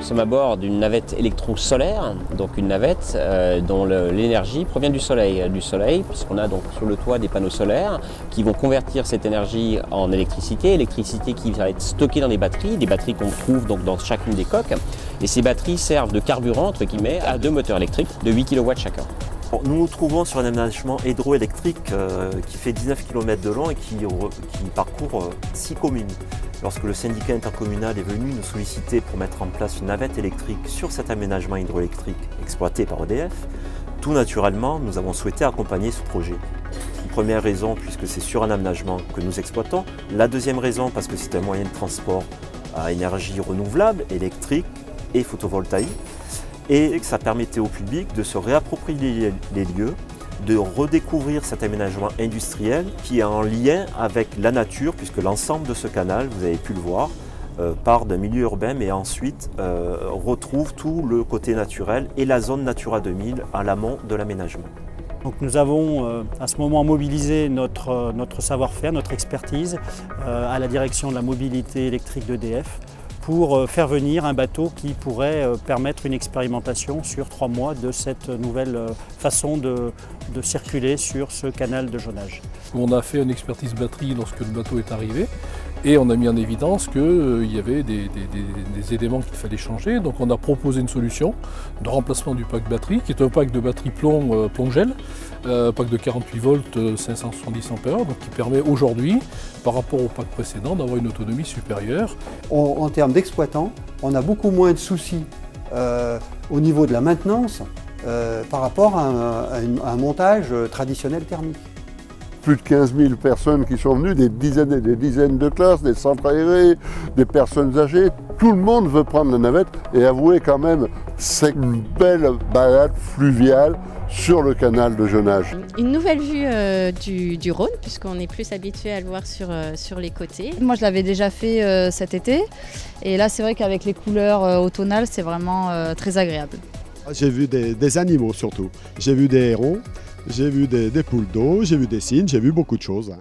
Nous sommes à bord d'une navette électro-solaire, donc une navette dont l'énergie provient du soleil, puisqu'on a donc sur le toit des panneaux solaires qui vont convertir cette énergie en électricité qui va être stockée dans des batteries qu'on trouve donc dans chacune des coques. Et ces batteries servent de carburant, entre guillemets, à 2 moteurs électriques de 8 kW chacun. Nous nous trouvons sur un aménagement hydroélectrique qui fait 19 km de long et qui parcourt 6 communes. Lorsque le syndicat intercommunal est venu nous solliciter pour mettre en place une navette électrique sur cet aménagement hydroélectrique exploité par EDF, tout naturellement, nous avons souhaité accompagner ce projet. Une première raison, puisque c'est sur un aménagement que nous exploitons. La deuxième raison, parce que c'est un moyen de transport à énergie renouvelable, électrique et photovoltaïque, et que ça permettait au public de se réapproprier les lieux, de redécouvrir cet aménagement industriel qui est en lien avec la nature, puisque l'ensemble de ce canal, vous avez pu le voir, part d'un milieu urbain, mais ensuite retrouve tout le côté naturel et la zone Natura 2000 à l'amont de l'aménagement. Donc nous avons à ce moment mobilisé notre savoir-faire, notre expertise à la direction de la mobilité électrique d'EDF pour faire venir un bateau qui pourrait permettre une expérimentation sur 3 mois de cette nouvelle façon de circuler sur ce canal de Jonage. On a fait une expertise batterie lorsque le bateau est arrivé et on a mis en évidence qu'il y avait des éléments qu'il fallait changer. Donc on a proposé une solution de remplacement du pack batterie qui est un pack de batterie plomb-gel, pack de 48 volts 570 ampères, donc qui permet aujourd'hui, par rapport au pack précédent, d'avoir une autonomie supérieure. En termes d'exploitants, on a beaucoup moins de soucis au niveau de la maintenance par rapport à un montage traditionnel thermique. Plus de 15 000 personnes qui sont venues, des dizaines et des dizaines de classes, des centres aérés, des personnes âgées. Tout le monde veut prendre la navette et avouez quand même, c'est une belle balade fluviale sur le canal de Jonage. Une nouvelle vue du Rhône, puisqu'on est plus habitué à le voir sur les côtés. Moi je l'avais déjà fait cet été et là c'est vrai qu'avec les couleurs automnales c'est vraiment très agréable. J'ai vu des animaux surtout, j'ai vu des hérons, j'ai vu des poules d'eau, j'ai vu des cygnes, j'ai vu beaucoup de choses.